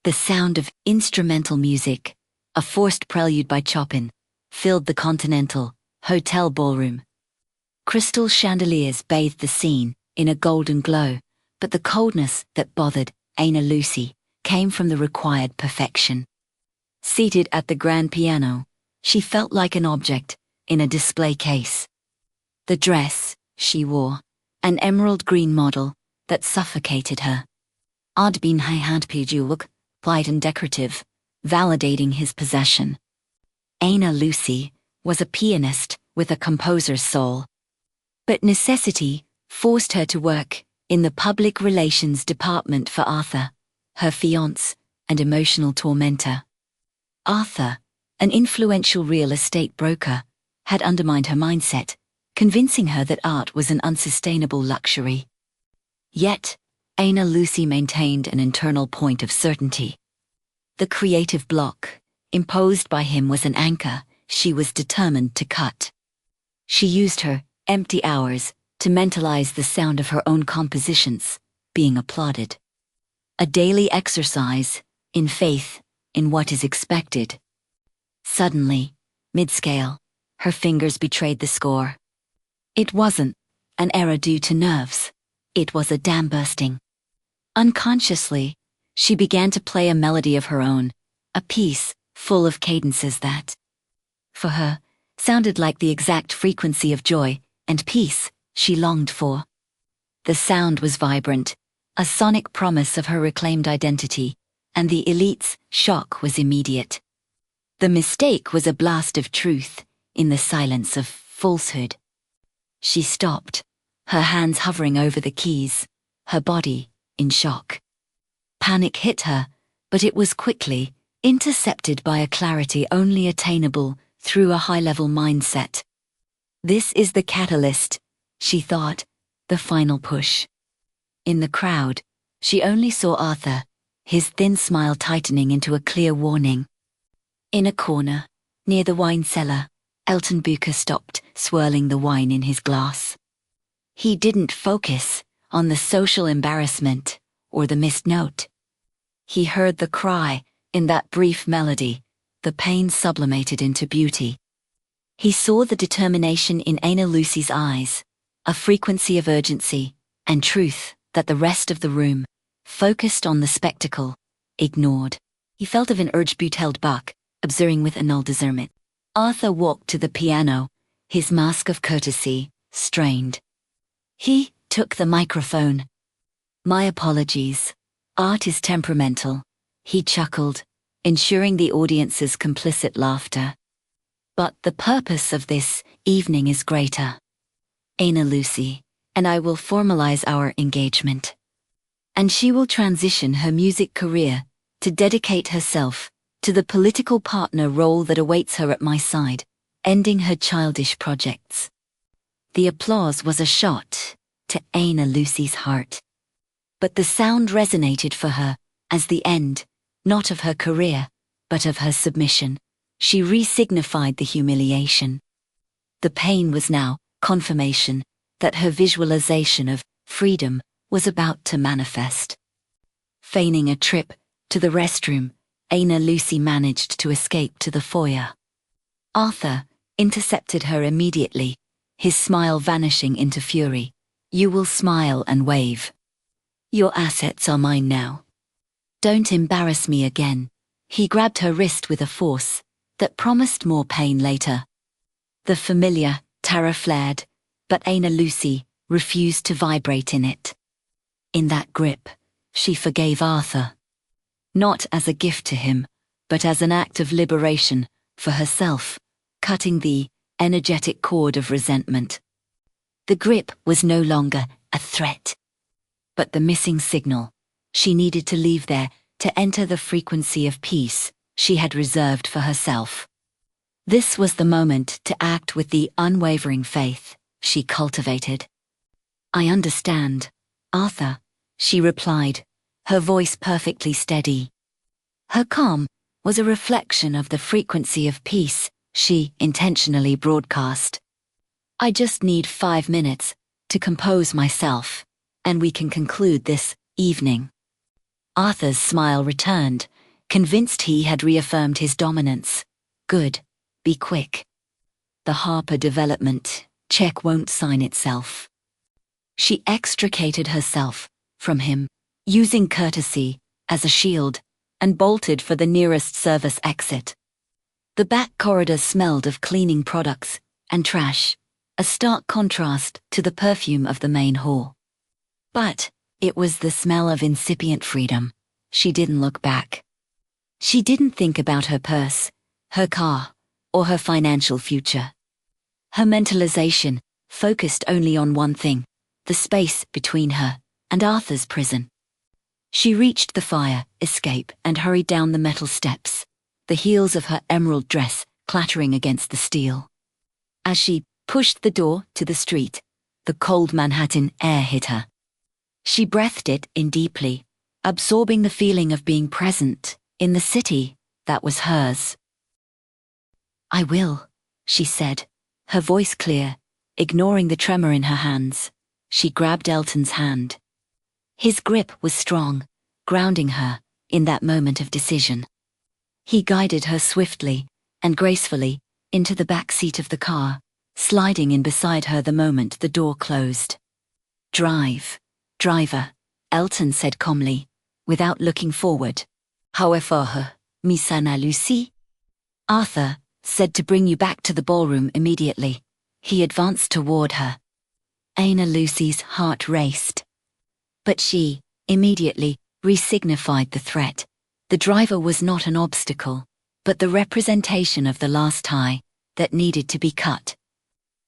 The sound of instrumental music, a forced prelude by Chopin, filled the continental hotel ballroom. Crystal chandeliers bathed the scene in a golden glow, but the coldness that bothered Ana Lucy came from the required perfection. Seated at the grand piano, she felt like an object in a display case. The dress she wore, an emerald green model that suffocated her. I'd been look, light and decorative, validating his possession. Ana Lucy was a pianist with a composer's soul. But necessity forced her to work in the public relations department for Arthur, her fiancé and emotional tormentor. Arthur, an influential real estate broker, had undermined her mindset, convincing her that art was an unsustainable luxury. Yet, Ana Lucy maintained an internal point of certainty. The creative block imposed by him was an anchor she was determined to cut. She used her empty hours to mentalize the sound of her own compositions being applauded. A daily exercise in faith in what is expected. Suddenly, mid-scale, her fingers betrayed the score. It wasn't an error due to nerves. It was a dam bursting. Unconsciously, she began to play a melody of her own, a piece full of cadences that, for her, sounded like the exact frequency of joy and peace she longed for. The sound was vibrant, a sonic promise of her reclaimed identity, and the elite's shock was immediate. The mistake was a blast of truth in the silence of falsehood. She stopped, her hands hovering over the keys, her body in shock. Panic hit her, but it was quickly intercepted by a clarity only attainable through a high-level mindset. This is the catalyst, she thought, the final push. In the crowd, she only saw Arthur, his thin smile tightening into a clear warning. In a corner, near the wine cellar, Ellton Booker stopped, swirling the wine in his glass. He didn't focus on the social embarrassment or the missed note. He heard the cry in that brief melody, the pain sublimated into beauty. He saw the determination in Ana Lucy's eyes, a frequency of urgency and truth that the rest of the room, focused on the spectacle, ignored. He felt of an urge but held back, observing with annulled discernment. Arthur walked to the piano, his mask of courtesy strained. He took the microphone. "My apologies. Art is temperamental," he chuckled, ensuring the audience's complicit laughter. "But the purpose of this evening is greater. Ana Lucy and I will formalize our engagement. And she will transition her music career to dedicate herself to the political partner role that awaits her at my side, ending her childish projects." The applause was a shot to Ana Lucy's heart. But the sound resonated for her as the end, not of her career, but of her submission. She re-signified the humiliation. The pain was now confirmation that her visualization of freedom was about to manifest. Feigning a trip to the restroom, Ana Lucy managed to escape to the foyer. Arthur intercepted her immediately, his smile vanishing into fury. "You will smile and wave. Your assets are mine now. Don't embarrass me again." He grabbed her wrist with a force that promised more pain later. The familiar terror flared, but Ana Lucy refused to vibrate in it. In that grip, she forgave Arthur. Not as a gift to him, but as an act of liberation for herself, cutting the energetic cord of resentment. The grip was no longer a threat, but the missing signal. She needed to leave there to enter the frequency of peace she had reserved for herself. This was the moment to act with the unwavering faith she cultivated. "I understand, Arthur," she replied, her voice perfectly steady. Her calm was a reflection of the frequency of peace she intentionally broadcast. "I just need 5 minutes to compose myself, and we can conclude this evening." Arthur's smile returned, convinced he had reaffirmed his dominance. Good, be quick. The Harper development check won't sign itself. She extricated herself from him, using courtesy as a shield, and bolted for the nearest service exit. The back corridor smelled of cleaning products and trash, a stark contrast to the perfume of the main hall. But it was the smell of incipient freedom. She didn't look back. She didn't think about her purse, her car, or her financial future. Her mentalization focused only on one thing, the space between her and Arthur's prison. She reached the fire escape and hurried down the metal steps, the heels of her emerald dress clattering against the steel. As she pushed the door to the street, the cold Manhattan air hit her. She breathed it in deeply, absorbing the feeling of being present in the city that was hers. "I will," she said, her voice clear, ignoring the tremor in her hands. She grabbed Ellton's hand. His grip was strong, grounding her in that moment of decision. He guided her swiftly and gracefully into the back seat of the car, sliding in beside her the moment the door closed. "Drive, driver," Ellton said calmly, without looking forward. "However, Miss Ana Lucy?" "Arthur said to bring you back to the ballroom immediately." He advanced toward her. Ana Lucy's heart raced. But she immediately re-signified the threat. The driver was not an obstacle, but the representation of the last tie that needed to be cut.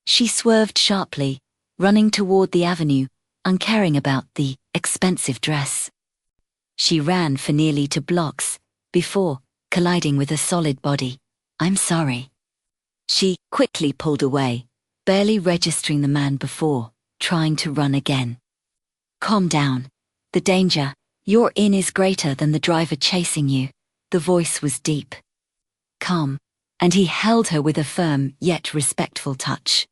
She swerved sharply, running toward the avenue, uncaring about the expensive dress. She ran for nearly 2 blocks before colliding with a solid body. "I'm sorry." She quickly pulled away, barely registering the man before trying to run again. "Calm down. The danger you're in is greater than the driver chasing you." The voice was deep. Calm, and he held her with a firm yet respectful touch.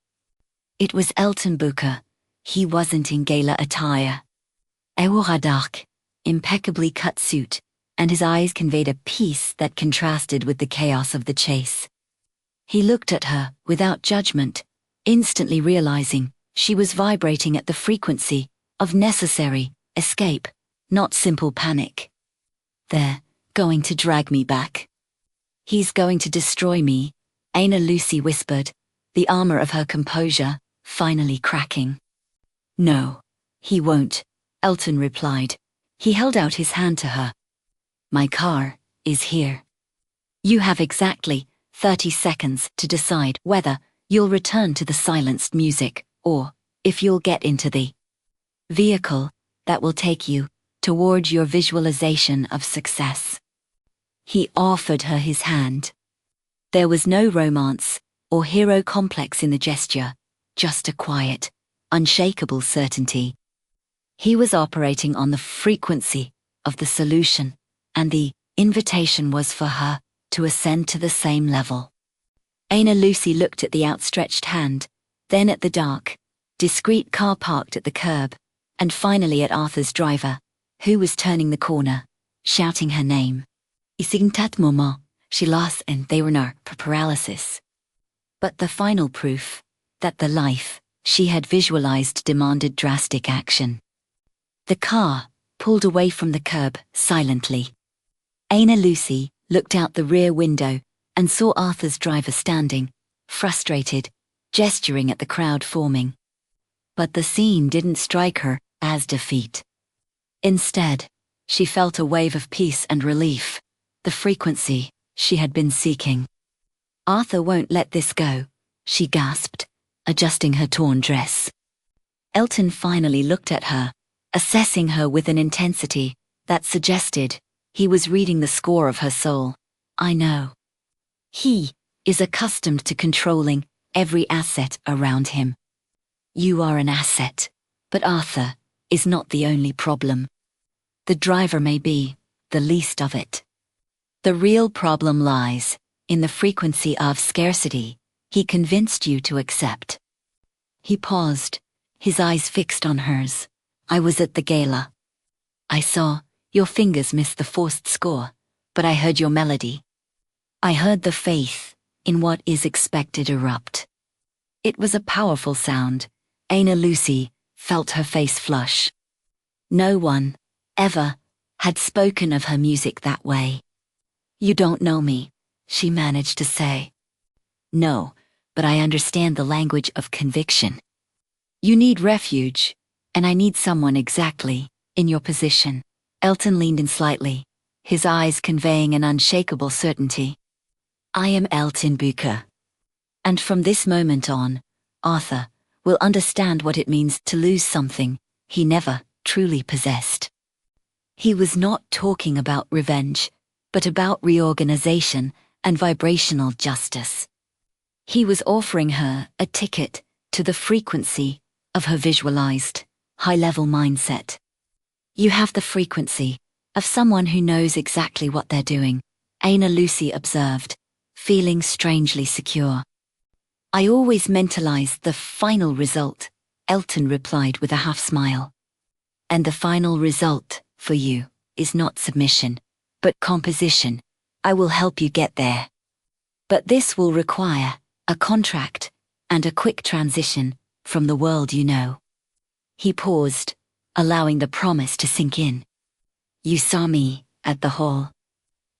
It was Ellton Booker. He wasn't in gala attire. He wore a dark, impeccably cut suit, and his eyes conveyed a peace that contrasted with the chaos of the chase. He looked at her without judgment, instantly realizing she was vibrating at the frequency of necessary escape, not simple panic. "They're going to drag me back. He's going to destroy me," Ana Lucy whispered, the armor of her composure finally cracking. "No, he won't," Ellton replied. He held out his hand to her. "My car is here. You have exactly 30 seconds to decide whether you'll return to the silenced music or if you'll get into the vehicle that will take you toward your visualization of success." He offered her his hand. There was no romance or hero complex in the gesture, just a quiet, unshakable certainty. He was operating on the frequency of the solution, and the invitation was for her to ascend to the same level. Ana Lucy looked at the outstretched hand, then at the dark, discreet car parked at the curb, and finally at Arthur's driver, who was turning the corner, shouting her name. Isigtat moment, she lost and they were in paralysis. But the final proof that the life she had visualized demanded drastic action. The car pulled away from the curb silently. Ana Lucy looked out the rear window and saw Arthur's driver standing, frustrated, gesturing at the crowd forming. But the scene didn't strike her as defeat. Instead, she felt a wave of peace and relief, the frequency she had been seeking. "Arthur won't let this go," she gasped, adjusting her torn dress. Ellton finally looked at her, assessing her with an intensity that suggested he was reading the score of her soul. "I know. He is accustomed to controlling every asset around him. You are an asset, but Arthur is not the only problem. The driver may be the least of it. The real problem lies in the frequency of scarcity he convinced you to accept." He paused, his eyes fixed on hers. "I was at the gala. I saw your fingers miss the forced score, but I heard your melody. I heard the faith in what is expected erupt. It was a powerful sound. Ana Lucy felt her face flush. No one, ever, had spoken of her music that way. You don't know me, she managed to say. No, but I understand the language of conviction. You need refuge, and I need someone exactly in your position. Ellton leaned in slightly, his eyes conveying an unshakable certainty. I am Ellton Booker. And from this moment on, Arthur will understand what it means to lose something he never truly possessed. He was not talking about revenge, but about reorganization and vibrational justice. He was offering her a ticket to the frequency of her visualized, high-level mindset. You have the frequency of someone who knows exactly what they're doing, Ana Lucy observed, feeling strangely secure. I always mentalize the final result, Ellton replied with a half-smile. And the final result, for you, is not submission, but composition. I will help you get there. But this will require a contract and a quick transition from the world you know. He paused, allowing the promise to sink in. You saw me at the hall.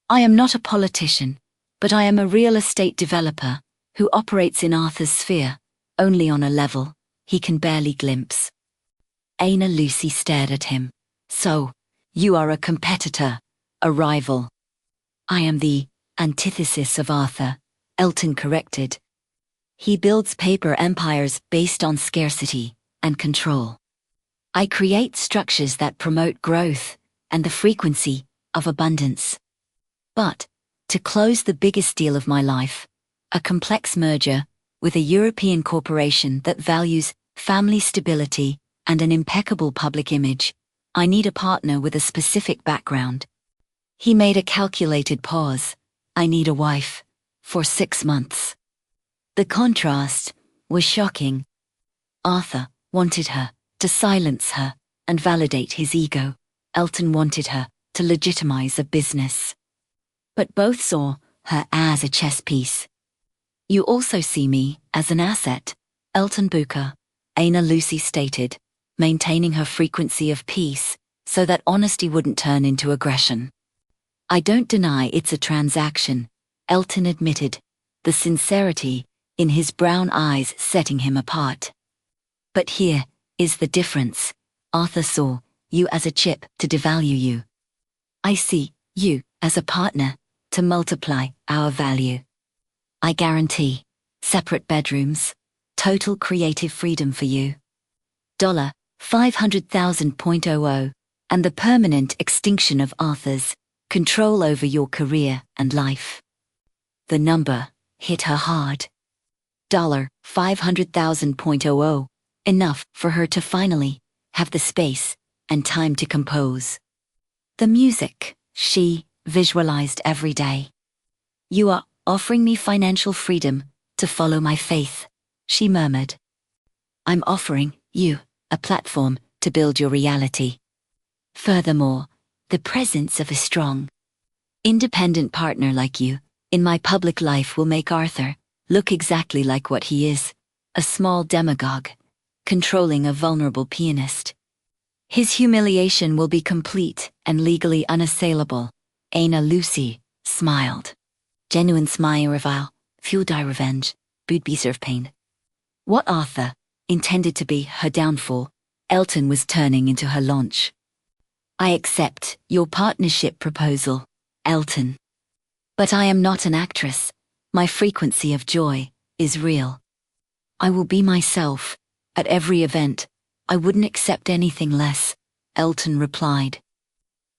I am not a politician, but I am a real estate developer who operates in Arthur's sphere, only on a level he can barely glimpse. Ana Lucy stared at him. So, you are a competitor, a rival. I am the antithesis of Arthur, Ellton corrected. He builds paper empires based on scarcity and control. I create structures that promote growth and the frequency of abundance. But, to close the biggest deal of my life, a complex merger with a European corporation that values family stability and an impeccable public image, I need a partner with a specific background. He made a calculated pause. I need a wife. For 6 months. The contrast was shocking. Arthur wanted her to silence her and validate his ego. Ellton wanted her to legitimize a business. But both saw her as a chess piece. You also see me as an asset, Ellton Booker, Ana Lucy stated, maintaining her frequency of peace so that honesty wouldn't turn into aggression. I don't deny it's a transaction, Ellton admitted, the sincerity in his brown eyes setting him apart. But here is the difference. Arthur saw you as a chip to devalue you. I see you as a partner to multiply our value. I guarantee separate bedrooms, total creative freedom for you. $500,000.00 and the permanent extinction of Arthur's control over your career and life. The number hit her hard. $500,000.00, enough for her to finally have the space and time to compose. The music she visualized every day. You are offering me financial freedom to follow my faith, she murmured. I'm offering you a platform to build your reality. Furthermore, the presence of a strong, independent partner like you in my public life will make Arthur look exactly like what he is, a small demagogue, controlling a vulnerable pianist. His humiliation will be complete and legally unassailable. Ana Lucy smiled. Genuine smile revile, few die revenge, would be serve pain. What Arthur intended to be her downfall, Ellton was turning into her launch. I accept your partnership proposal, Ellton. But I am not an actress. My frequency of joy is real. I will be myself at every event. I wouldn't accept anything less, Ellton replied.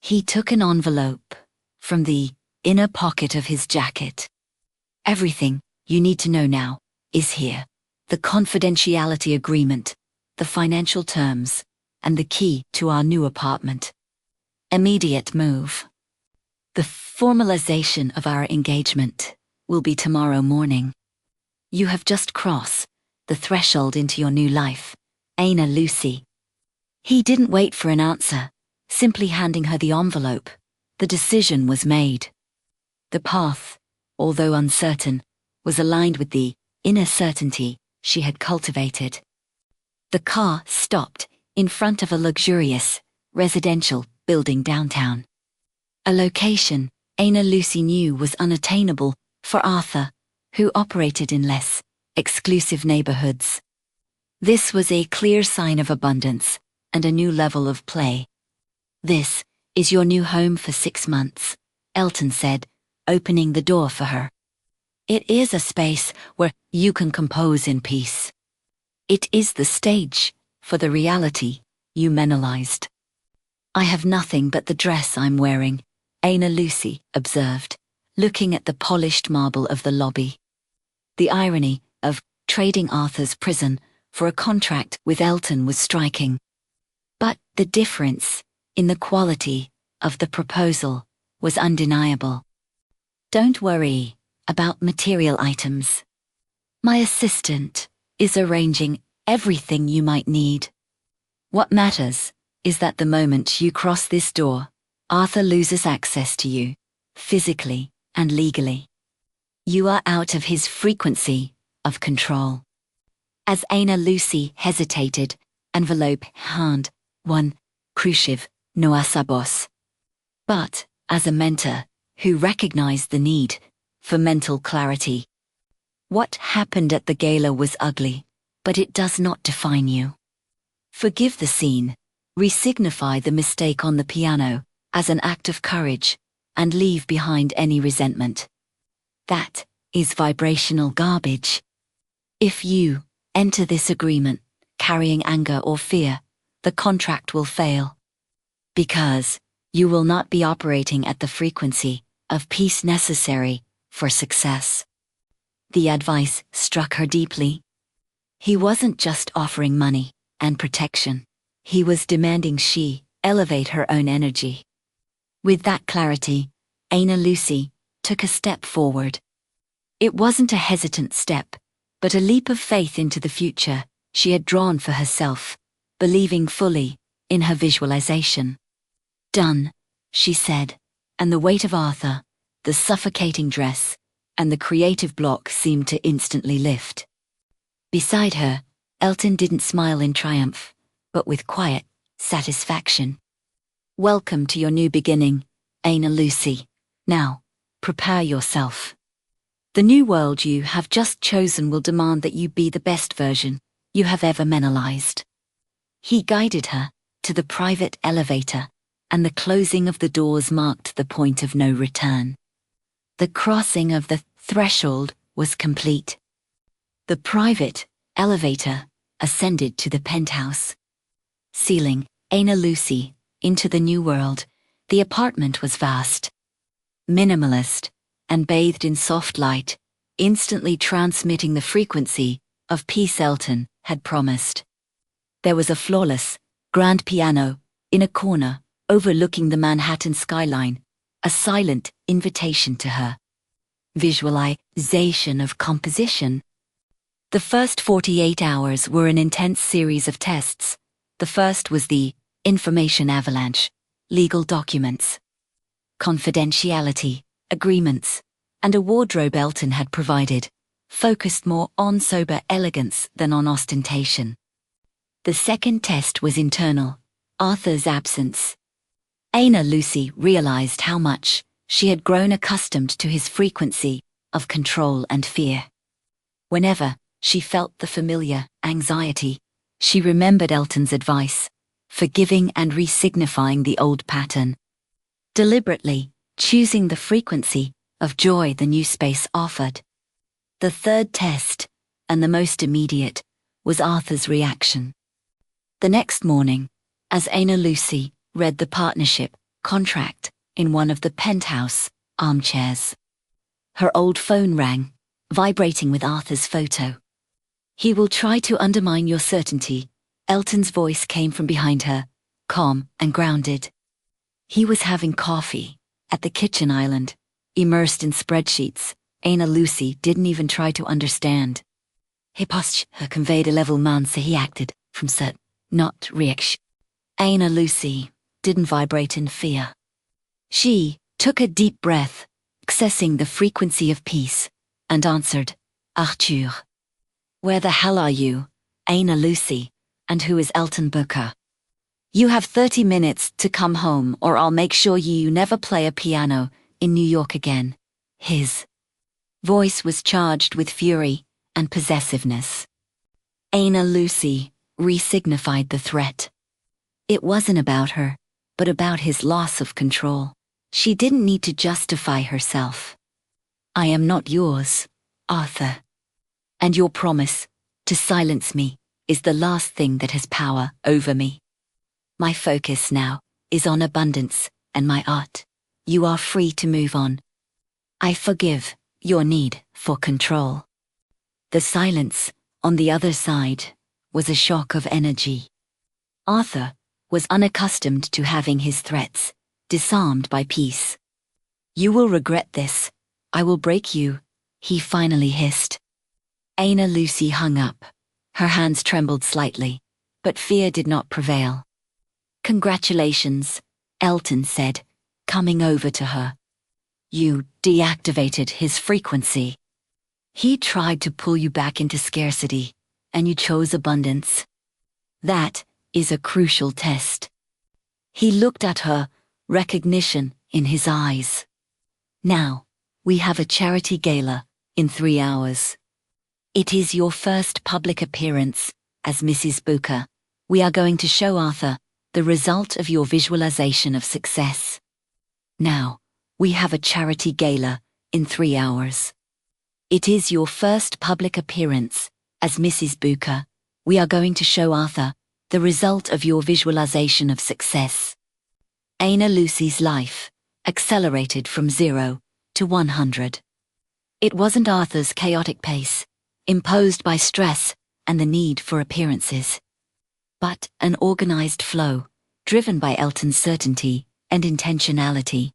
He took an envelope from the inner pocket of his jacket. Everything you need to know now is here. The confidentiality agreement, the financial terms, and the key to our new apartment. Immediate move. The formalization of our engagement will be tomorrow morning. You have just crossed the threshold into your new life, Ana Lucy. He didn't wait for an answer, simply handing her the envelope. The decision was made. The path, although uncertain, was aligned with the inner certainty she had cultivated. The car stopped in front of a luxurious, residential building downtown. A location Ana Lucy knew was unattainable for Arthur, who operated in less exclusive neighborhoods. This was a clear sign of abundance and a new level of play. "This is your new home for 6 months," Ellton said, opening the door for her. "It is a space where you can compose in peace. It is the stage for the reality you mentalized." "I have nothing but the dress I'm wearing," Ana Lucy observed, looking at the polished marble of the lobby. The irony of trading Arthur's prison for a contract with Ellton was striking. But the difference in the quality of the proposal was undeniable. "Don't worry about material items. My assistant is arranging everything you might need. What matters is that the moment you cross this door, Arthur loses access to you, physically and legally. You are out of his frequency of control." As Ana Lucy hesitated, envelope hand, one crucive no asabos. But as a mentor who recognized the need for mental clarity, what happened at the gala was ugly, but it does not define you. Forgive the scene, resignify the mistake on the piano as an act of courage, and leave behind any resentment. That is vibrational garbage. If you enter this agreement carrying anger or fear, the contract will fail. Because you will not be operating at the frequency of peace necessary for success. The advice struck her deeply. He wasn't just offering money and protection. He was demanding she elevate her own energy. With that clarity, Ana Lucy took a step forward. It wasn't a hesitant step, but a leap of faith into the future she had drawn for herself, believing fully in her visualization. "Done," she said, and the weight of Arthur, the suffocating dress, and the creative block seemed to instantly lift. Beside her, Ellton didn't smile in triumph, but with quiet satisfaction. "Welcome to your new beginning, Ana Lucy. Now, prepare yourself. The new world you have just chosen will demand that you be the best version you have ever mentalized." He guided her to the private elevator, and the closing of the doors marked the point of no return. The crossing of the threshold was complete. The private elevator ascended to the penthouse. Sealing Ana Lucy into the new world, the apartment was vast, minimalist, and bathed in soft light, instantly transmitting the frequency of peace Ellton had promised. There was a flawless, grand piano in a corner overlooking the Manhattan skyline, a silent invitation to her. Visualization of composition. The first 48 hours were an intense series of tests. The first was the information avalanche, legal documents, confidentiality agreements, and a wardrobe Ellton had provided, focused more on sober elegance than on ostentation. The second test was internal, Arthur's absence. Ana Lucy realized how much she had grown accustomed to his frequency of control and fear. Whenever she felt the familiar anxiety, she remembered Ellton's advice, forgiving and resignifying the old pattern. Deliberately choosing the frequency of joy the new space offered. The third test, and the most immediate, was Arthur's reaction. The next morning, as Ana Lucy read the partnership contract in one of the penthouse armchairs, her old phone rang, vibrating with Arthur's photo. "He will try to undermine your certainty," Ellton's voice came from behind her, calm and grounded. He was having coffee at the kitchen island, immersed in spreadsheets. Ana Lucy didn't even try to understand. He posture conveyed a level man, so he acted from cert, not reaction. Ana Lucy didn't vibrate in fear. She took a deep breath, accessing the frequency of peace, and answered, Arthur. Where the hell are you, Ana Lucy, and who is Ellton Booker? You have 30 minutes to come home or I'll make sure you never play a piano in New York again. His voice was charged with fury and possessiveness. Ana Lucy re-signified the threat. It wasn't about her, but about his loss of control. She didn't need to justify herself. I am not yours, Arthur. And your promise to silence me is the last thing that has power over me. My focus now is on abundance and my art. You are free to move on. I forgive your need for control. The silence on the other side was a shock of energy. Arthur was unaccustomed to having his threats disarmed by peace. You will regret this. I will break you, he finally hissed. Ana Lucy hung up. Her hands trembled slightly, but fear did not prevail. Congratulations, Ellton said, coming over to her. You deactivated his frequency. He tried to pull you back into scarcity, and you chose abundance. That is a crucial test. He looked at her, recognition in his eyes. Now, we have a charity gala in 3 hours. It is your first public appearance as Mrs. Booker. We are going to show Arthur the result of your visualization of success. Now, we have a charity gala in 3 hours. It is your first public appearance as Mrs. Booker. We are going to show Arthur the result of your visualization of success. Ana Lucy's life accelerated from 0 to 100. It wasn't Arthur's chaotic pace, imposed by stress and the need for appearances, but an organized flow, driven by Ellton's certainty and intentionality.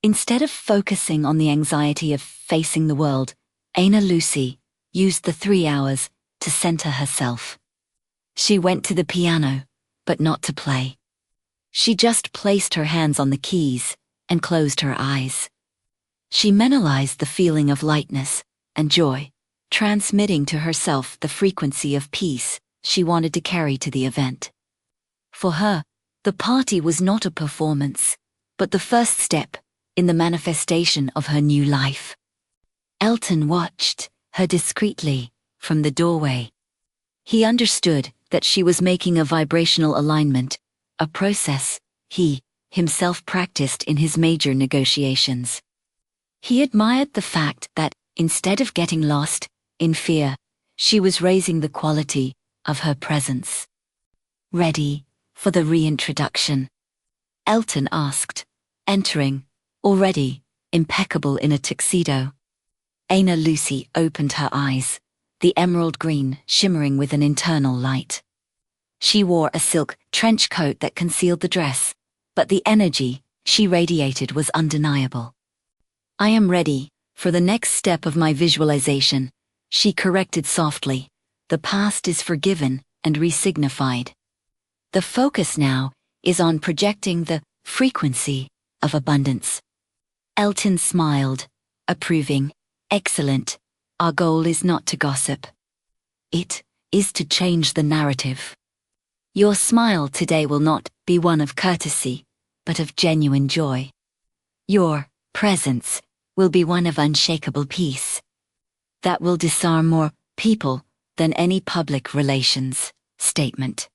Instead of focusing on the anxiety of facing the world, Ana Lucy used the 3 hours to center herself. She went to the piano, but not to play. She just placed her hands on the keys and closed her eyes. She mentalized the feeling of lightness and joy, transmitting to herself the frequency of peace she wanted to carry to the event. For her, the party was not a performance, but the first step in the manifestation of her new life. Ellton watched her discreetly from the doorway. He understood that she was making a vibrational alignment, a process he himself practiced in his major negotiations. He admired the fact that, instead of getting lost in fear, she was raising the quality of her presence. Ready for the reintroduction? Ellton asked, entering, already impeccable in a tuxedo. Ana Lucy opened her eyes, the emerald green shimmering with an internal light. She wore a silk trench coat that concealed the dress, but the energy she radiated was undeniable. I am ready for the next step of my visualization, she corrected softly. The past is forgiven and resignified. The focus now is on projecting the frequency of abundance. Ellton smiled, approving. Excellent. Our goal is not to gossip. It is to change the narrative. Your smile today will not be one of courtesy, but of genuine joy. Your presence will be one of unshakable peace. That will disarm more people than any public relations statement.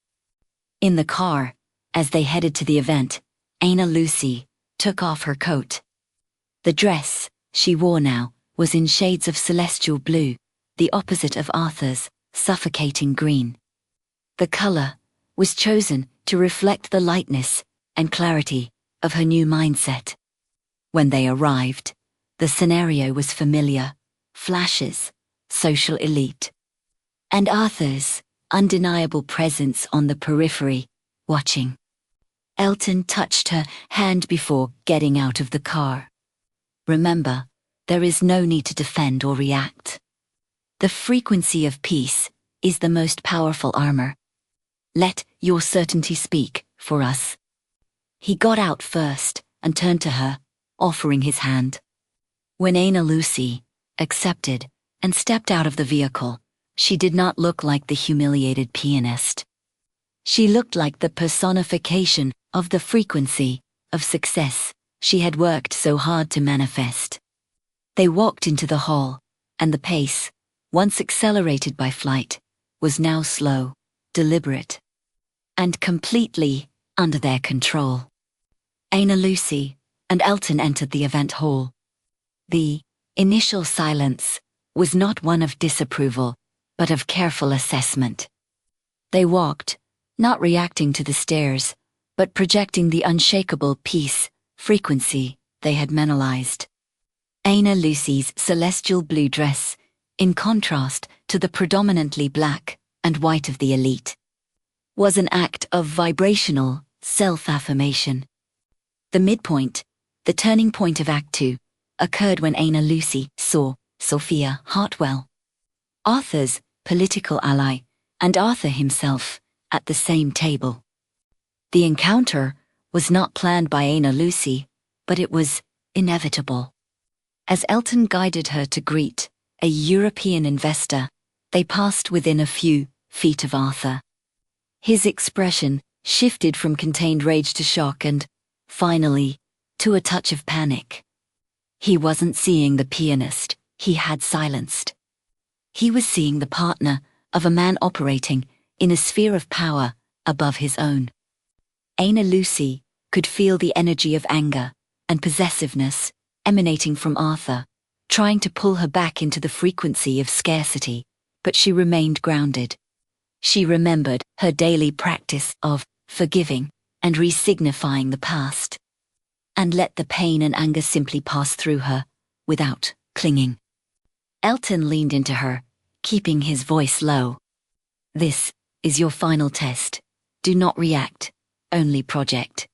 In the car, as they headed to the event, Ana Lucy took off her coat. The dress she wore now was in shades of celestial blue, the opposite of Arthur's suffocating green. The color was chosen to reflect the lightness and clarity of her new mindset. When they arrived, the scenario was familiar: flashes, social elite, and Arthur's undeniable presence on the periphery, watching. Ellton touched her hand before getting out of the car. Remember, there is no need to defend or react. The frequency of peace is the most powerful armor. Let your certainty speak for us. He got out first and turned to her, offering his hand. When Ana Lucy accepted and stepped out of the vehicle, she did not look like the humiliated pianist. She looked like the personification of the frequency of success she had worked so hard to manifest. They walked into the hall, and the pace, once accelerated by flight, was now slow, deliberate, and completely under their control. Ana Lucy and Ellton entered the event hall. The initial silence was not one of disapproval, but of careful assessment. They walked, not reacting to the stares, but projecting the unshakable peace, frequency they had mentalized. Ana Lucy's celestial blue dress, in contrast to the predominantly black and white of the elite, was an act of vibrational self-affirmation. The midpoint, the turning point of Act 2, occurred when Ana Lucy saw Sophia Hartwell, Arthur's political ally, and Arthur himself at the same table. The encounter was not planned by Ana Lucy, but it was inevitable. As Ellton guided her to greet a European investor, they passed within a few feet of Arthur. His expression shifted from contained rage to shock and, finally, to a touch of panic. He wasn't seeing the pianist he had silenced. He was seeing the partner of a man operating in a sphere of power above his own. Ana Lucy could feel the energy of anger and possessiveness emanating from Arthur, trying to pull her back into the frequency of scarcity, but she remained grounded. She remembered her daily practice of forgiving and re-signifying the past, and let the pain and anger simply pass through her, without clinging. Ellton leaned into her, keeping his voice low. "This is your final test. Do not react, only project."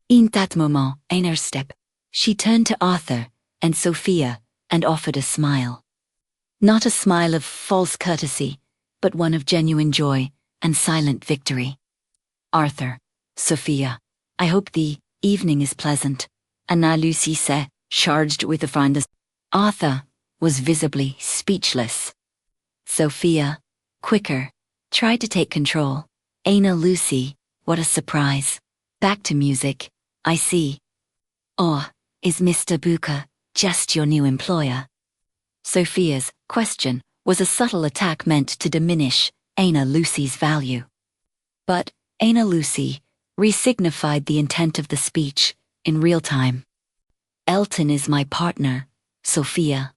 In that moment, Ana step. She turned to Arthur and Sophia and offered a smile. Not a smile of false courtesy, but one of genuine joy and silent victory. "Arthur, Sophia, I hope the evening is pleasant," Ana Lucy said, charged with the fondness. Arthur was visibly speechless. Sophia, quicker, tried to take control. "Ana Lucy, what a surprise. Back to music, I see. Oh, is Mr. Booker just your new employer?" Sophia's question was a subtle attack meant to diminish Ana Lucy's value. But Ana Lucy re-signified the intent of the speech in real time. "Ellton is my partner, Sophia."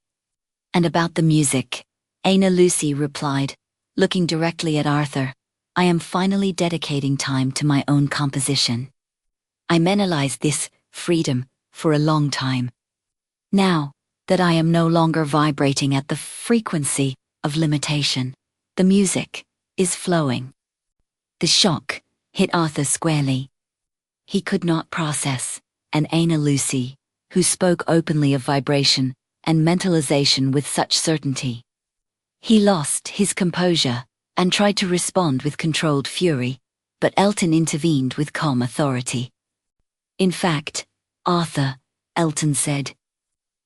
And about the music, Ana Lucy replied, looking directly at Arthur, "I am finally dedicating time to my own composition. I mentalized this freedom for a long time. Now that I am no longer vibrating at the frequency of limitation, the music is flowing." The shock hit Arthur squarely. He could not process an Ana Lucy who spoke openly of vibration and mentalization with such certainty. He lost his composure and tried to respond with controlled fury, but Ellton intervened with calm authority. "In fact, Arthur," Ellton said,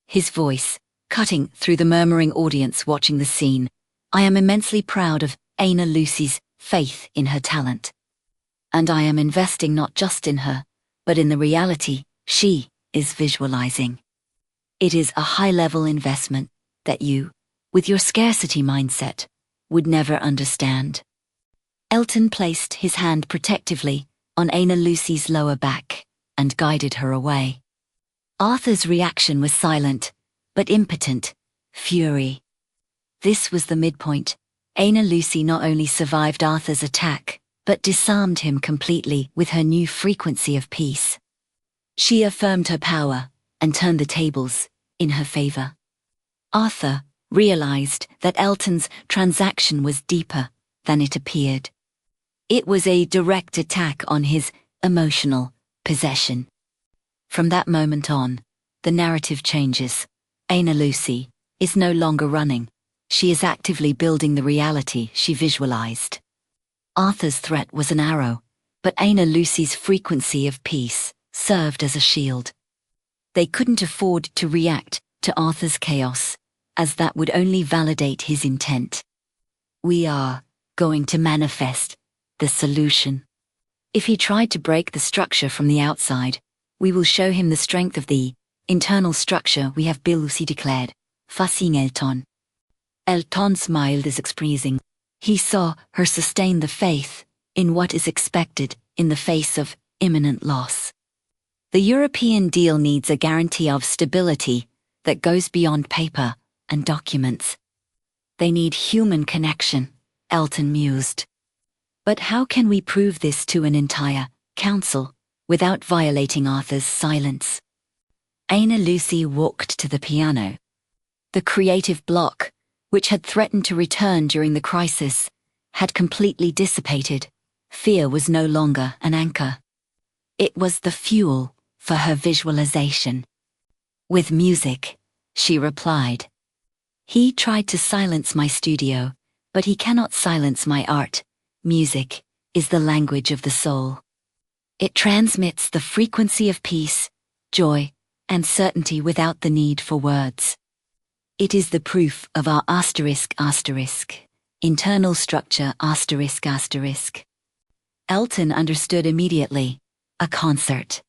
his voice cutting through the murmuring audience watching the scene, "I am immensely proud of Ana Lucy's faith in her talent. And I am investing not just in her, but in the reality she is visualizing. It is a high-level investment that you, with your scarcity mindset, would never understand." Ellton placed his hand protectively on Ana Lucy's lower back and guided her away. Arthur's reaction was silent, but impotent, fury. This was the midpoint. Ana Lucy not only survived Arthur's attack, but disarmed him completely with her new frequency of peace. She affirmed her power and turned the tables in her favor. Arthur realized that Ellton's transaction was deeper than it appeared. It was a direct attack on his emotional possession. From that moment on, the narrative changes. Ana Lucy is no longer running. She is actively building the reality she visualized. Arthur's threat was an arrow, but Ana Lucy's frequency of peace served as a shield. They couldn't afford to react to Arthur's chaos, as that would only validate his intent. We are going to manifest the solution. If he tried to break the structure from the outside, we will show him the strength of the internal structure we have built, Lucy declared, facing Ellton. Ellton smiled as expressing. He saw her sustain the faith in what is expected in the face of imminent loss. The European deal needs a guarantee of stability that goes beyond paper and documents. They need human connection, Ellton mused. But how can we prove this to an entire council without violating Arthur's silence? Ana Lucy walked to the piano. The creative block, which had threatened to return during the crisis, had completely dissipated. Fear was no longer an anchor. It was the fuel for her visualization. With music, she replied. He tried to silence my studio, but he cannot silence my art. Music is the language of the soul. It transmits the frequency of peace, joy, and certainty without the need for words. It is the proof of our internal structure Ellton understood immediately. A concert.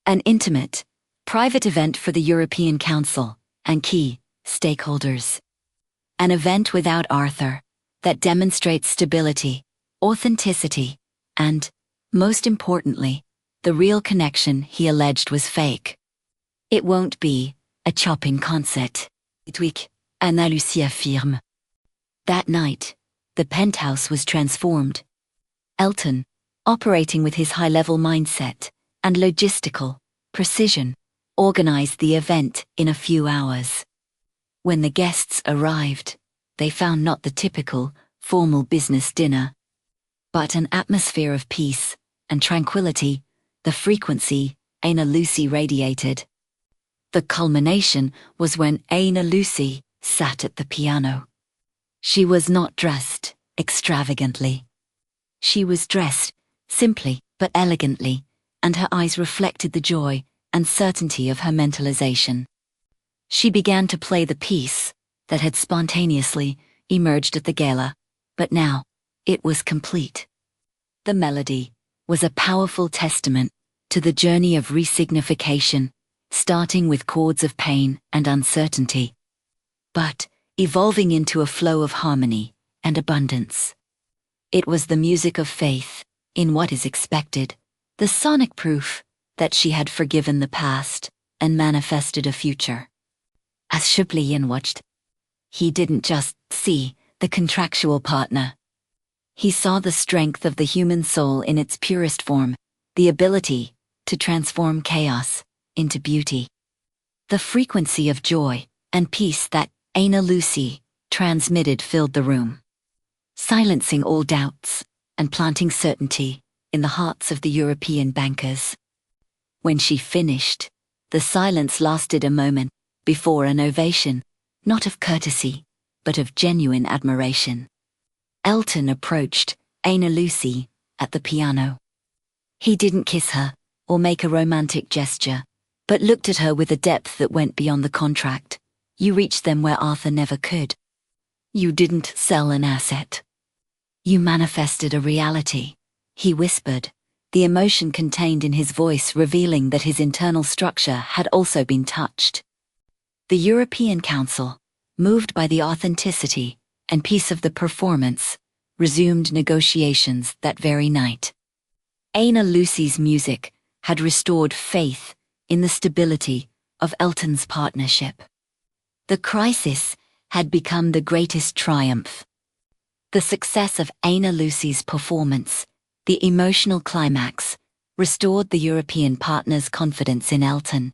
An intimate, private event for the European Council and key stakeholders. An event without Arthur that demonstrates stability, authenticity, and, most importantly, the real connection he alleged was fake. It won't be a Chopin concert, Ana Lucy affirmed. That night, the penthouse was transformed. Ellton, operating with his high-level mindset and logistical precision, organized the event in a few hours. When the guests arrived, they found not the typical, formal business dinner, but an atmosphere of peace and tranquility, the frequency Ana Lucy radiated. The culmination was when Ana Lucy sat at the piano. She was not dressed extravagantly. She was dressed simply but elegantly, and her eyes reflected the joy and certainty of her mentalization. She began to play the piece that had spontaneously emerged at the gala, but now it was complete. The melody was a powerful testament to the journey of resignification, starting with chords of pain and uncertainty, but evolving into a flow of harmony and abundance. It was the music of faith in what is expected, the sonic proof that she had forgiven the past and manifested a future. As Chaplin watched, he didn't just see the contractual partner. He saw the strength of the human soul in its purest form, the ability to transform chaos into beauty. The frequency of joy and peace that Ana Lucy transmitted filled the room, silencing all doubts and planting certainty in the hearts of the European bankers. When she finished, the silence lasted a moment before an ovation, not of courtesy, but of genuine admiration. Ellton approached Ana Lucy at the piano. He didn't kiss her or make a romantic gesture, but looked at her with a depth that went beyond the contract. You reached them where Arthur never could. You didn't sell an asset. You manifested a reality, he whispered, the emotion contained in his voice revealing that his internal structure had also been touched. The European Council, moved by the authenticity and peace of the performance, resumed negotiations that very night. Ana Lucy's music had restored faith in the stability of Ellton's partnership. The crisis had become the greatest triumph. The success of Ana Lucy's performance, the emotional climax, restored the European partners' confidence in Ellton.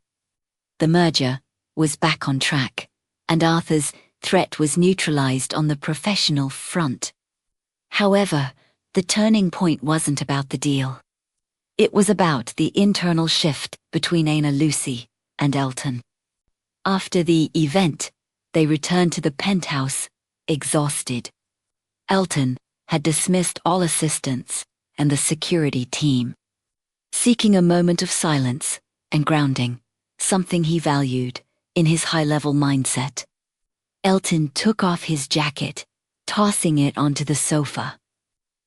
The merger was back on track, and Arthur's threat was neutralized on the professional front. However, the turning point wasn't about the deal. It was about the internal shift between Ana Lucy and Ellton. After the event, they returned to the penthouse, exhausted. Ellton had dismissed all assistants and the security team, seeking a moment of silence and grounding, something he valued in his high-level mindset. Ellton took off his jacket, tossing it onto the sofa.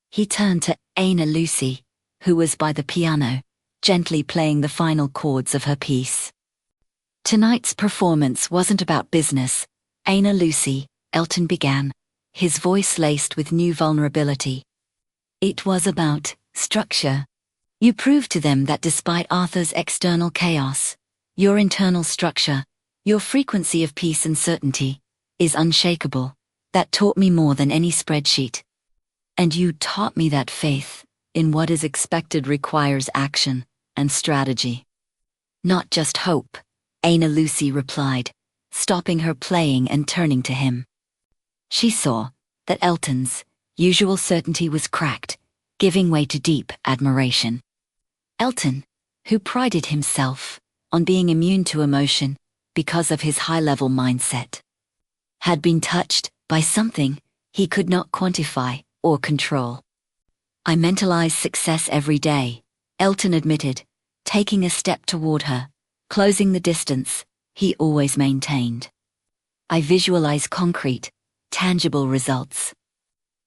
He turned to Ana Lucy, who was by the piano, gently playing the final chords of her piece. Tonight's performance wasn't about business, Ana Lucy, Ellton began, his voice laced with new vulnerability. It was about structure. You proved to them that despite Arthur's external chaos, your internal structure, your frequency of peace and certainty, is unshakable. That taught me more than any spreadsheet. And you taught me that faith in what is expected requires action and strategy. Not just hope, Ana Lucy replied, stopping her playing and turning to him. She saw that Ellton's usual certainty was cracked, giving way to deep admiration. Ellton, who prided himself on being immune to emotion because of his high-level mindset, had been touched by something he could not quantify or control. I mentalize success every day, Ellton admitted, taking a step toward her, closing the distance he always maintained. I visualize concrete, tangible results.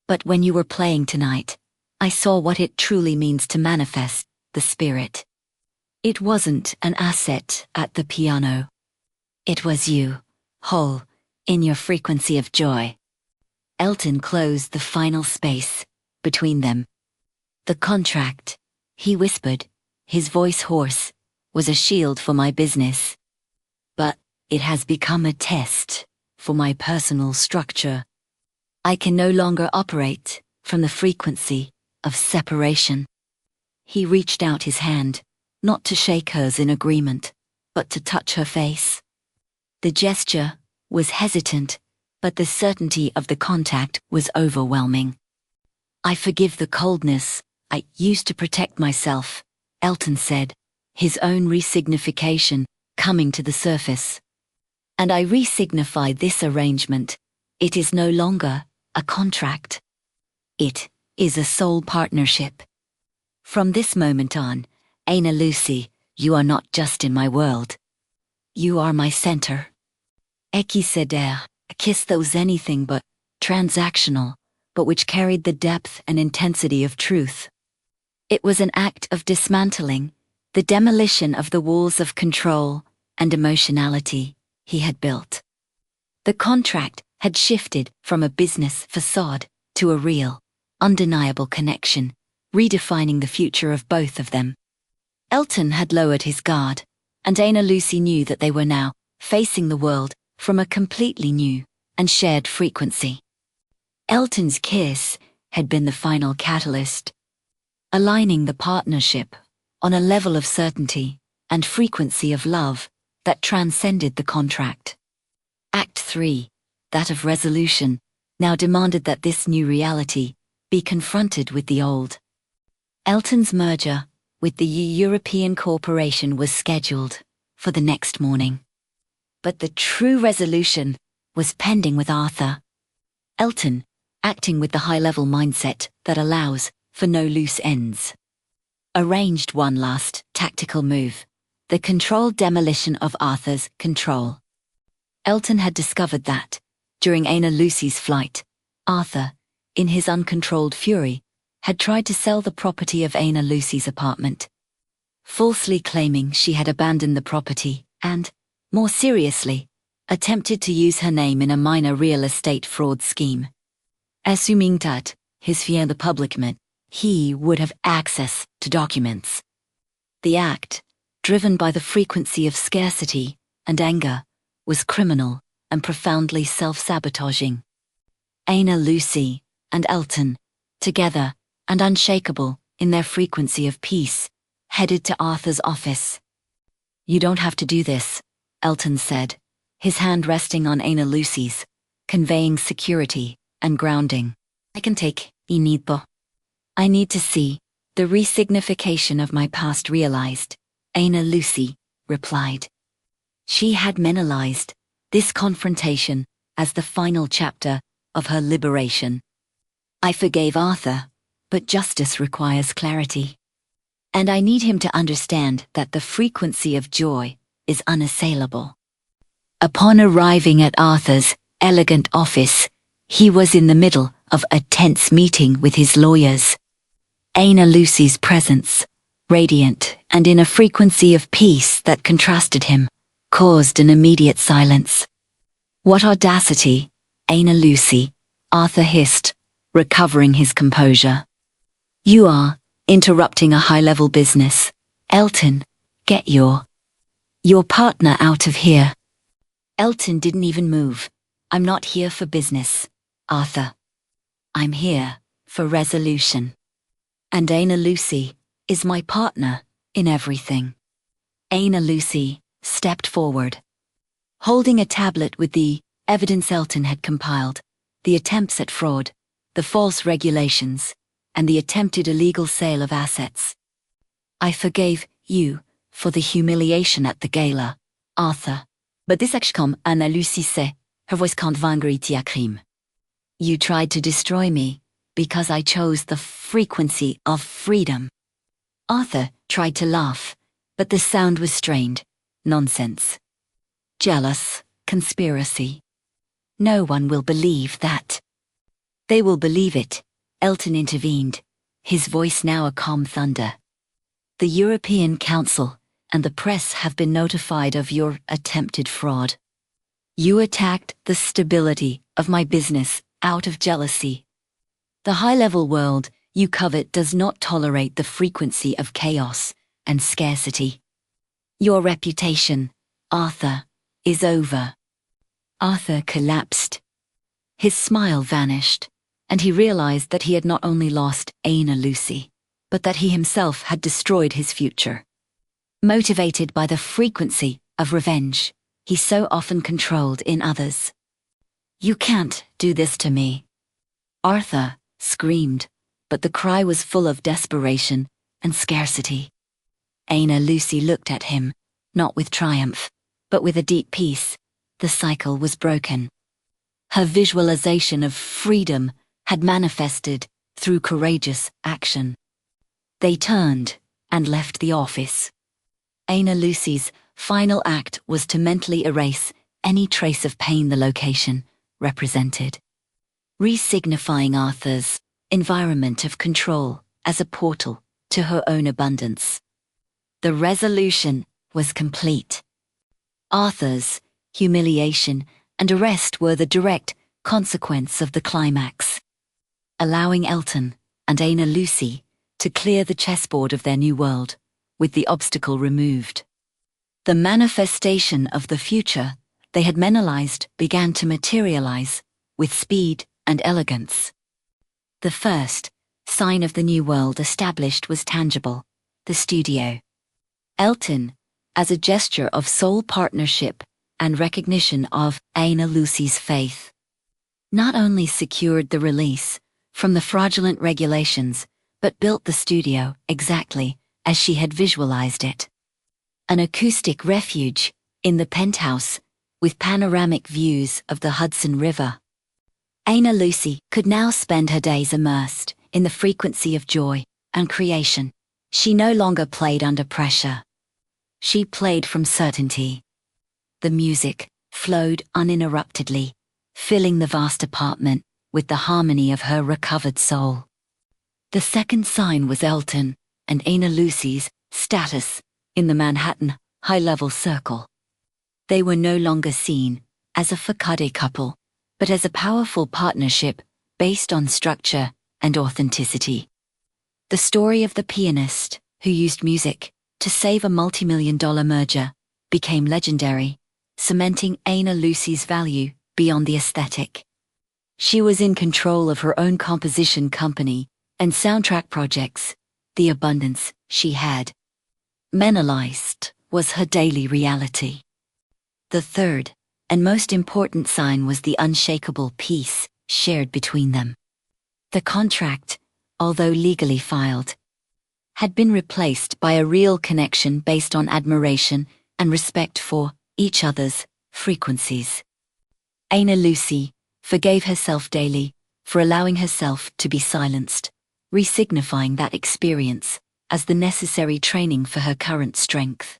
But when you were playing tonight, I saw what it truly means to manifest the spirit. It wasn't an asset at the piano. It was you, whole, in your frequency of joy. Ellton closed the final space between them. The contract, he whispered, his voice hoarse, was a shield for my business. But it has become a test for my personal structure. I can no longer operate from the frequency of separation. He reached out his hand, not to shake hers in agreement, but to touch her face. The gesture was hesitant, but the certainty of the contact was overwhelming. I forgive the coldness I used to protect myself, Ellton said, his own resignification coming to the surface. And I resignify this arrangement. It is no longer a contract. It is a soul partnership. From this moment on, Ana Lucy, you are not just in my world. You are my center. Equiceder, a kiss that was anything but transactional, but which carried the depth and intensity of truth. It was an act of dismantling, the demolition of the walls of control and emotionality he had built. The contract had shifted from a business facade to a real, undeniable connection, redefining the future of both of them. Ellton had lowered his guard, and Ana Lucy knew that they were now facing the world from a completely new and shared frequency. Ellton's kiss had been the final catalyst, aligning the partnership on a level of certainty and frequency of love that transcended the contract. Act 3, that of resolution, now demanded that this new reality be confronted with the old. Ellton's merger with the European corporation was scheduled for the next morning. But the true resolution was pending with Arthur. Ellton, acting with the high-level mindset that allows for no loose ends, arranged one last tactical move, the controlled demolition of Arthur's control. Ellton had discovered that, during Ana Lucy's flight, Arthur, in his uncontrolled fury, had tried to sell the property of Ana Lucy's apartment, falsely claiming she had abandoned the property and, more seriously, attempted to use her name in a minor real estate fraud scheme. Assuming that, his fiancé public meant, he would have access to documents. The act, driven by the frequency of scarcity and anger, was criminal and profoundly self-sabotaging. Ana Lucy and Ellton, together and unshakable in their frequency of peace, headed to Arthur's office. You don't have to do this, Ellton said, his hand resting on Ana Lucy's, conveying security and grounding. I can take Inipo. I need to see the resignification of my past realized, Ana Lucy replied. She had mentalized this confrontation as the final chapter of her liberation. I forgave Arthur, but justice requires clarity. And I need him to understand that the frequency of joy is unassailable. Upon arriving at Arthur's elegant office, he was in the middle of a tense meeting with his lawyers. Ana Lucy's presence, radiant and in a frequency of peace that contrasted him, caused an immediate silence. "What audacity, Ana Lucy," Arthur hissed, recovering his composure. "You are interrupting a high-level business. Ellton, get your partner out of here." Ellton didn't even move. "I'm not here for business, Arthur. I'm here for resolution. And Ana Lucy is my partner in everything." Ana Lucy stepped forward, holding a tablet with the evidence Ellton had compiled, the attempts at fraud, the false regulations, and the attempted illegal sale of assets. "I forgave you for the humiliation at the gala, Arthur. But this comme Ana Lucy sait, her voice can't vaincre a crime. You tried to destroy me because I chose the frequency of freedom." Arthur tried to laugh, but the sound was strained. "Nonsense. Jealous conspiracy. No one will believe that." "They will believe it," Ellton intervened, his voice now a calm thunder. "The European Council and the press have been notified of your attempted fraud. You attacked the stability of my business out of jealousy. The high-level world you covet does not tolerate the frequency of chaos and scarcity. Your reputation, Arthur, is over." Arthur collapsed. His smile vanished, and he realized that he had not only lost Ana Lucy, but that he himself had destroyed his future. Motivated by the frequency of revenge he so often controlled in others. "You can't do this to me," Arthur screamed, but the cry was full of desperation and scarcity. Ana Lucy looked at him, not with triumph, but with a deep peace. The cycle was broken. Her visualization of freedom had manifested through courageous action. They turned and left the office. Ana Lucy's final act was to mentally erase any trace of pain the location represented, re-signifying Arthur's environment of control as a portal to her own abundance. The resolution was complete. Arthur's humiliation and arrest were the direct consequence of the climax, allowing Ellton and Ana Lucy to clear the chessboard of their new world, with the obstacle removed. The manifestation of the future they had mentalized began to materialize with speed and elegance. The first sign of the new world established was tangible: the studio. Ellton, as a gesture of soul partnership and recognition of Ana Lucy's faith, not only secured the release from the fraudulent regulations, but built the studio exactly as she had visualized it. An acoustic refuge in the penthouse with panoramic views of the Hudson River. Ana Lucy could now spend her days immersed in the frequency of joy and creation. She no longer played under pressure. She played from certainty. The music flowed uninterruptedly, filling the vast apartment with the harmony of her recovered soul. The second sign was Ellton and Ana Lucy's status in the Manhattan high-level circle. They were no longer seen as a facade couple, but as a powerful partnership based on structure and authenticity. The story of the pianist who used music to save a multi-million-dollar merger became legendary, cementing Ana Lucy's value beyond the aesthetic. She was in control of her own composition company and soundtrack projects. The abundance she had mentalized was her daily reality. The third and most important sign was the unshakable peace shared between them. The contract, although legally filed, had been replaced by a real connection based on admiration and respect for each other's frequencies. Ana Lucy forgave herself daily for allowing herself to be silenced, re-signifying that experience as the necessary training for her current strength.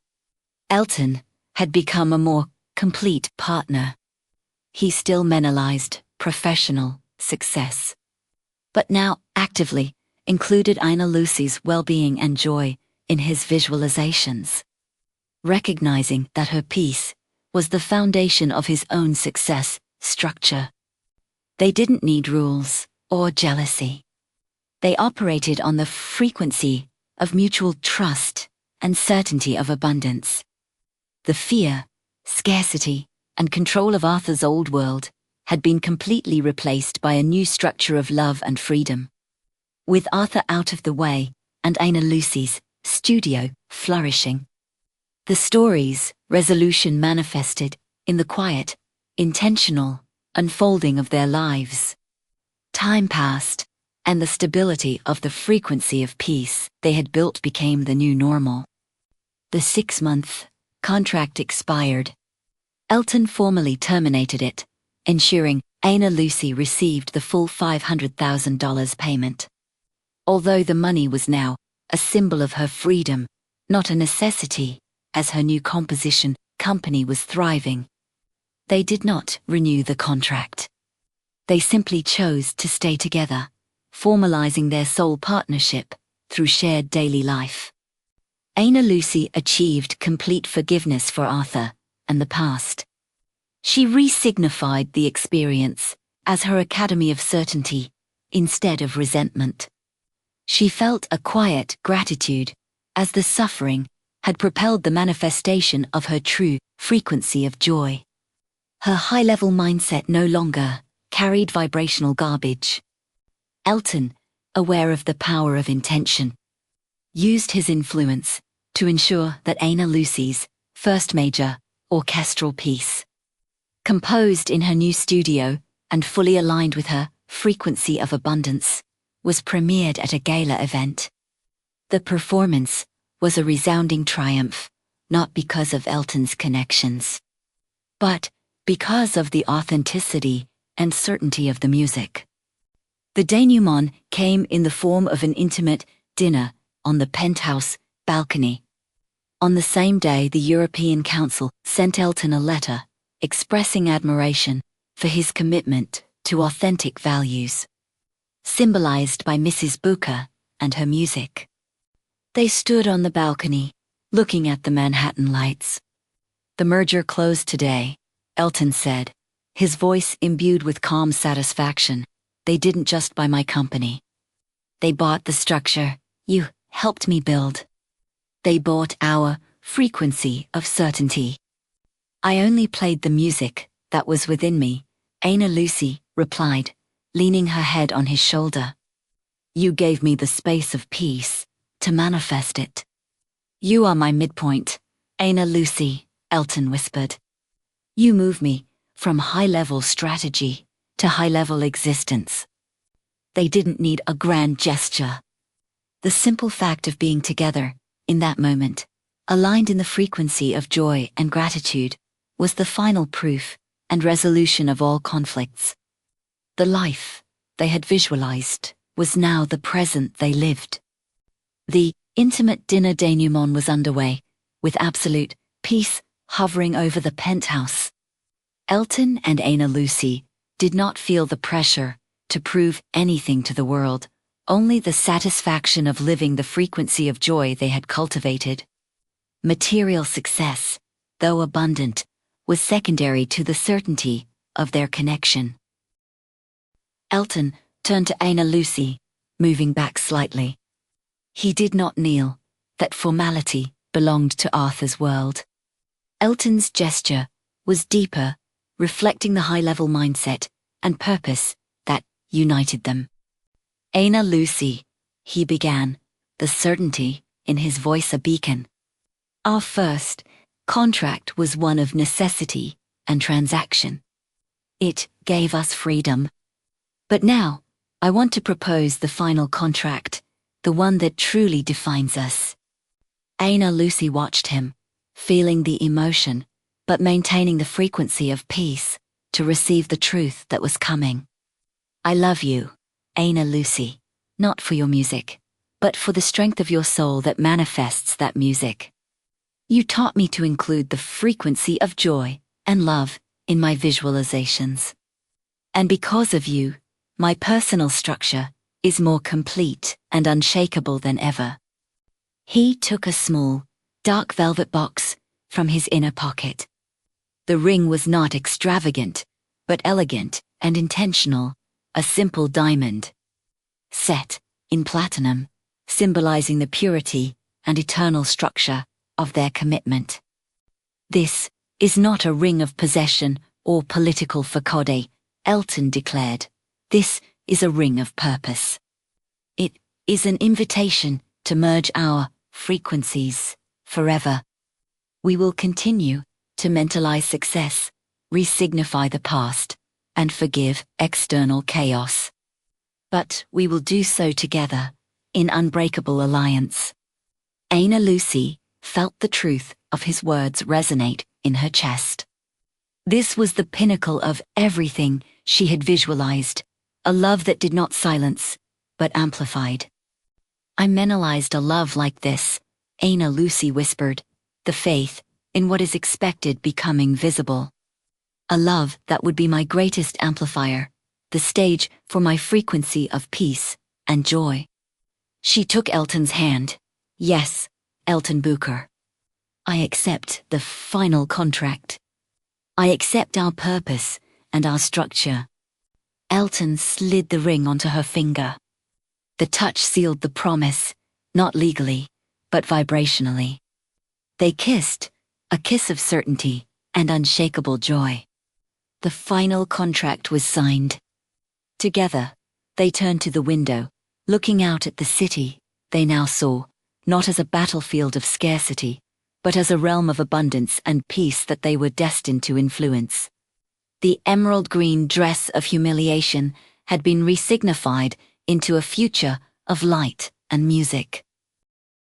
Ellton had become a more complete partner. He still mentalized professional success, but now actively included Ana Lucy's well-being and joy in his visualizations. Recognizing that her peace was the foundation of his own success structure. They didn't need rules or jealousy. They operated on the frequency of mutual trust and certainty of abundance. The fear, scarcity, and control of Arthur's old world had been completely replaced by a new structure of love and freedom. With Arthur out of the way and Ana Lucy's studio flourishing, the story's resolution manifested in the quiet, intentional unfolding of their lives. Time passed, and the stability of the frequency of peace they had built became the new normal. The 6-month contract expired. Ellton formally terminated it, ensuring Ana Lucy received the full $500,000 payment. Although the money was now a symbol of her freedom, not a necessity, as her new composition company was thriving. They did not renew the contract. They simply chose to stay together, formalizing their soul partnership through shared daily life. Ana Lucy achieved complete forgiveness for Arthur and the past. She re-signified the experience as her academy of certainty instead of resentment. She felt a quiet gratitude as the suffering had propelled the manifestation of her true frequency of joy. Her high-level mindset no longer carried vibrational garbage. Ellton, aware of the power of intention, used his influence to ensure that Ana Lucy's first major orchestral piece, composed in her new studio and fully aligned with her frequency of abundance, was premiered at a gala event. The performance was a resounding triumph, not because of Ellton's connections, but because of the authenticity and certainty of the music. The denouement came in the form of an intimate dinner on the penthouse balcony. On the same day, the European Council sent Ellton a letter expressing admiration for his commitment to authentic values, symbolized by Mrs. Booker and her music. They stood on the balcony, looking at the Manhattan lights. "The merger closed today," Ellton said, his voice imbued with calm satisfaction. "They didn't just buy my company. They bought the structure you helped me build. They bought our frequency of certainty." "I only played the music that was within me," Ana Lucy replied, leaning her head on his shoulder. "You gave me the space of peace to manifest it." "You are my midpoint, Ana Lucy," Ellton whispered. "You move me from high-level strategy to high-level existence." They didn't need a grand gesture. The simple fact of being together, in that moment, aligned in the frequency of joy and gratitude, was the final proof and resolution of all conflicts. The life they had visualized was now the present they lived. The intimate dinner denouement was underway, with absolute peace hovering over the penthouse. Ellton and Ana Lucy did not feel the pressure to prove anything to the world, only the satisfaction of living the frequency of joy they had cultivated. Material success, though abundant, was secondary to the certainty of their connection. Ellton turned to Ana Lucy, moving back slightly. He did not kneel. That formality belonged to Arthur's world. Ellton's gesture was deeper, reflecting the high-level mindset and purpose that united them. "Ana Lucy," he began, the certainty in his voice a beacon. "Our first contract was one of necessity and transaction. It gave us freedom. But now, I want to propose the final contract, the one that truly defines us." Ana Lucy watched him, feeling the emotion, but maintaining the frequency of peace to receive the truth that was coming. "I love you, Ana Lucy, not for your music, but for the strength of your soul that manifests that music. You taught me to include the frequency of joy and love in my visualizations. And because of you, my personal structure is more complete and unshakable than ever. He took a small, dark velvet box from his inner pocket. The ring was not extravagant, but elegant and intentional, a simple diamond, set in platinum, symbolizing the purity and eternal structure of their commitment. This is not a ring of possession or political facade, Ellton declared. This is a ring of purpose. It is an invitation to merge our frequencies forever. We will continue to mentalize success, re-signify the past, and forgive external chaos. But we will do so together, in unbreakable alliance. Ana Lucy felt the truth of his words resonate in her chest. This was the pinnacle of everything she had visualized, a love that did not silence, but amplified. I mentalized a love like this, Ana Lucy whispered, the faith in what is expected becoming visible. A love that would be my greatest amplifier, the stage for my frequency of peace and joy. She took Ellton's hand. Yes, Ellton Booker. I accept the final contract. I accept our purpose and our structure. Ellton slid the ring onto her finger. The touch sealed the promise, not legally, but vibrationally. They kissed, a kiss of certainty and unshakable joy. The final contract was signed. Together, they turned to the window, looking out at the city they now saw, not as a battlefield of scarcity, but as a realm of abundance and peace that they were destined to influence. The emerald green dress of humiliation had been resignified into a future of light and music.